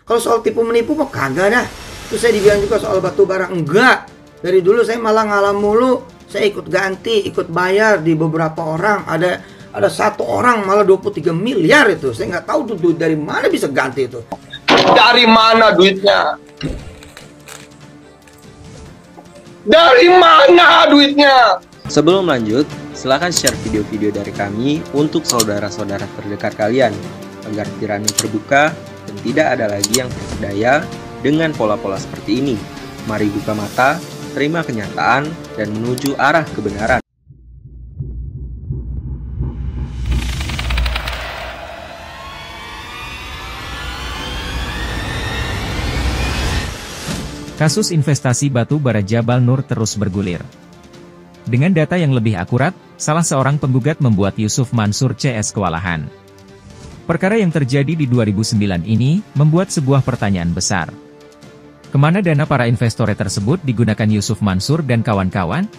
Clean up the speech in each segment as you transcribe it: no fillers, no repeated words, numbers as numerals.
Kalau soal tipu menipu mah kagak dah. Terus saya dibilang juga soal batu bara, enggak. Dari dulu saya malah ngalah mulu. Saya ikut ganti, ikut bayar di beberapa orang. Ada satu orang malah 23 miliar itu. Saya nggak tahu tuh duit dari mana bisa ganti itu. Dari mana duitnya? Dari mana duitnya? Sebelum lanjut, silahkan share video-video dari kami untuk saudara-saudara terdekat kalian agar pikirannya terbuka dan tidak ada lagi yang terperdaya dengan pola-pola seperti ini. Mari buka mata, terima kenyataan, dan menuju arah kebenaran. Kasus investasi batu bara Jabal Nur terus bergulir. Dengan data yang lebih akurat, salah seorang penggugat membuat Yusuf Mansur CS kewalahan. Perkara yang terjadi di 2009 ini, membuat sebuah pertanyaan besar. Kemana dana para investor tersebut digunakan Yusuf Mansur dan kawan-kawan?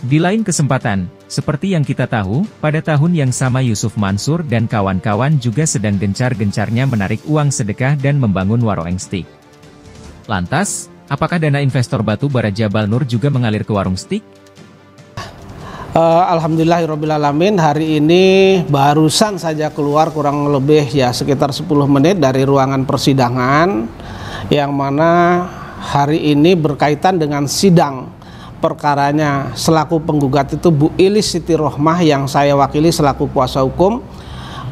Di lain kesempatan, seperti yang kita tahu, pada tahun yang sama Yusuf Mansur dan kawan-kawan juga sedang gencar-gencarnya menarik uang sedekah dan membangun warung steak. Lantas, apakah dana investor batu bara Jabal Nur juga mengalir ke warung steak? Alhamdulillahirrabbilalamin, hari ini barusan saja keluar kurang lebih ya sekitar 10 menit dari ruangan persidangan, yang mana hari ini berkaitan dengan sidang perkaranya. Selaku penggugat itu Bu Ilis Siti Rohmah yang saya wakili selaku kuasa hukum,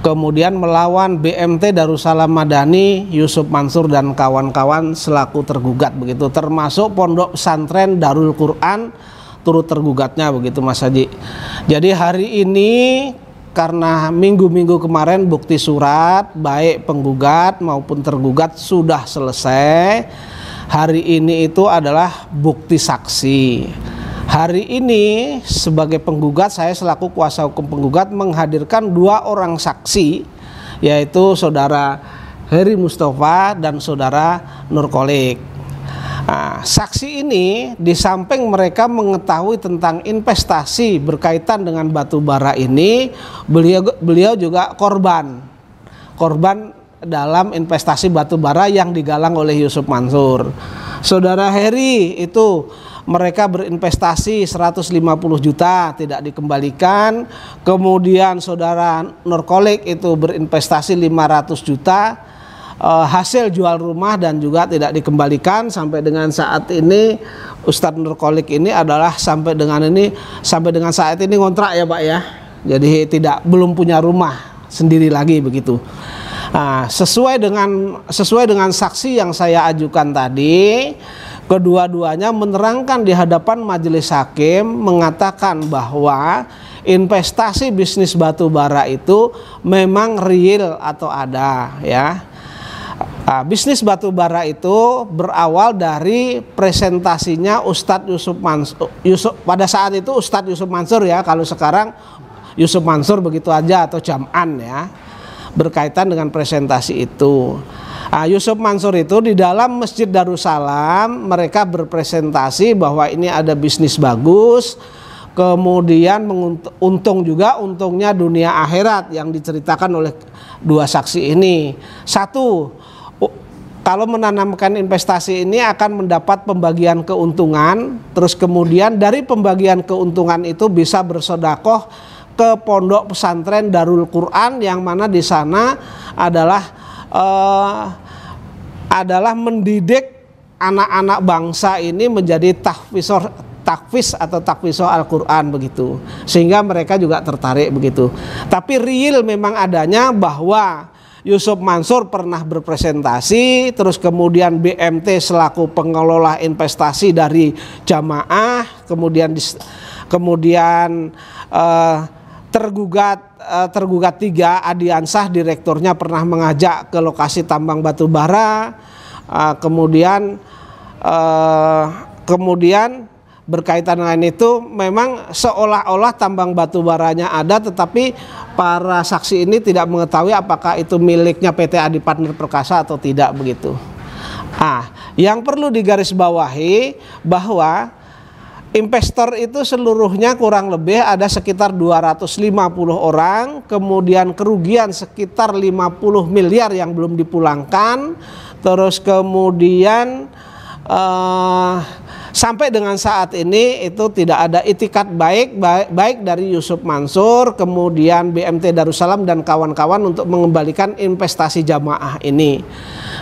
kemudian melawan BMT Darussalam Madani, Yusuf Mansur dan kawan-kawan selaku tergugat begitu, termasuk Pondok Pesantren Darul Quran turut tergugatnya begitu Mas Haji. Jadi hari ini karena minggu-minggu kemarin bukti surat baik penggugat maupun tergugat sudah selesai, hari ini itu adalah bukti saksi. Hari ini sebagai penggugat, saya selaku kuasa hukum penggugat menghadirkan 2 orang saksi, yaitu saudara Heri Mustafa dan saudara Nur Kholik. Nah, saksi ini di samping mereka mengetahui tentang investasi berkaitan dengan batu bara ini, beliau juga korban dalam investasi batu bara yang digalang oleh Yusuf Mansur. Saudara Heri itu mereka berinvestasi 150 juta tidak dikembalikan, kemudian saudara Nur Kholik itu berinvestasi 500 juta hasil jual rumah dan juga tidak dikembalikan. Sampai dengan saat ini Ustadz Nur Kholik ini adalah sampai dengan saat ini ngontrak ya Pak ya, jadi belum punya rumah sendiri lagi begitu. Nah, sesuai dengan saksi yang saya ajukan tadi, kedua-duanya menerangkan di hadapan majelis hakim mengatakan bahwa investasi bisnis batu bara itu memang real atau ada ya. Nah, bisnis batu bara itu berawal dari presentasinya Ustadz Yusuf Mansur. Pada saat itu Ustadz Yusuf Mansur ya, kalau sekarang Yusuf Mansur begitu aja atau Jam'an ya, berkaitan dengan presentasi itu. Nah, Yusuf Mansur itu di dalam Masjid Darussalam mereka berpresentasi bahwa ini ada bisnis bagus, kemudian untungnya dunia akhirat yang diceritakan oleh 2 saksi ini. Satu, kalau menanamkan investasi ini akan mendapat pembagian keuntungan, terus kemudian dari pembagian keuntungan itu bisa bersedekah ke Pondok Pesantren Darul Quran, yang mana di sana adalah mendidik anak-anak bangsa ini menjadi tahfiz atau takfiso Al-Quran begitu, sehingga mereka juga tertarik begitu. Tapi real memang adanya bahwa Yusuf Mansur pernah berpresentasi, terus kemudian BMT selaku pengelola investasi dari jamaah, kemudian tergugat 3 Adiansah direkturnya pernah mengajak ke lokasi tambang batu bara, kemudian berkaitan dengan itu memang seolah-olah tambang batu baranya ada, tetapi para saksi ini tidak mengetahui apakah itu miliknya PT Adi Partner Perkasa atau tidak begitu. Yang perlu digarisbawahi bahwa Investor itu seluruhnya kurang lebih ada sekitar 250 orang, kemudian kerugian sekitar 50 miliar yang belum dipulangkan, terus kemudian sampai dengan saat ini itu tidak ada itikat baik dari Yusuf Mansur, kemudian BMT Darussalam dan kawan-kawan untuk mengembalikan investasi jamaah ini,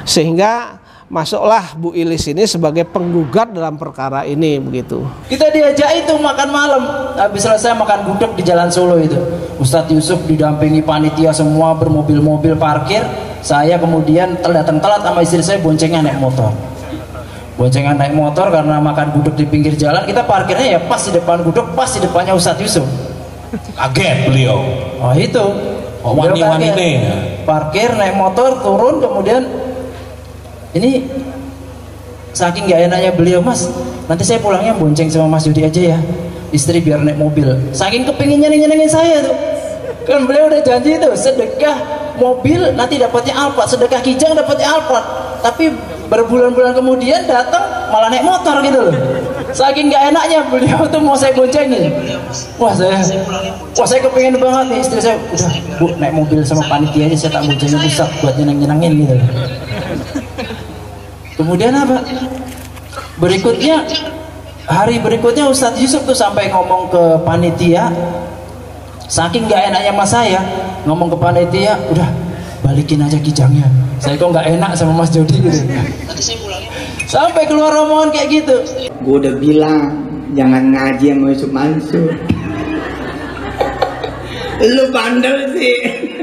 sehingga masuklah Bu Ilis ini sebagai penggugat dalam perkara ini begitu. Kita diajak itu makan malam, habis selesai makan gudeg di Jalan Solo itu. Ustadz Yusuf didampingi panitia semua bermobil-mobil parkir. Saya kemudian datang telat sama istri saya, boncengan naik motor. Boncengan naik motor karena makan gudeg di pinggir jalan. Kita parkirnya ya pas di depan gudeg, pas di depannya Ustadz Yusuf. Kaget beliau. Oh itu. Oh, wani-wani nih. Parkir naik motor turun kemudian. Ini saking gak enaknya beliau, Mas, nanti saya pulangnya bonceng sama Mas Yudi aja ya, istri biar naik mobil. Saking kepingin nyenengin saya tuh, kan beliau udah janji tuh sedekah mobil nanti dapatnya Alphard, sedekah kijang dapatnya Alphard. Tapi berbulan-bulan kemudian datang malah naik motor gitu loh. Saking gak enaknya beliau tuh mau saya boncengin. Wah saya kepingin banget nih, istri saya udah Bu naik mobil sama panitia aja, saya tak boncengin pusat buat nyenengin gitu. Kemudian apa? Berikutnya, hari berikutnya Ustadz Yusuf tuh sampai ngomong ke panitia, saking gak enaknya mas saya, ngomong ke panitia, udah balikin aja kijangnya. Saya kok gak enak sama Mas Jody gitu. Sampai keluar omongan kayak gitu. Gue udah bilang jangan ngaji sama Yusuf Mansur. Lu bandel sih.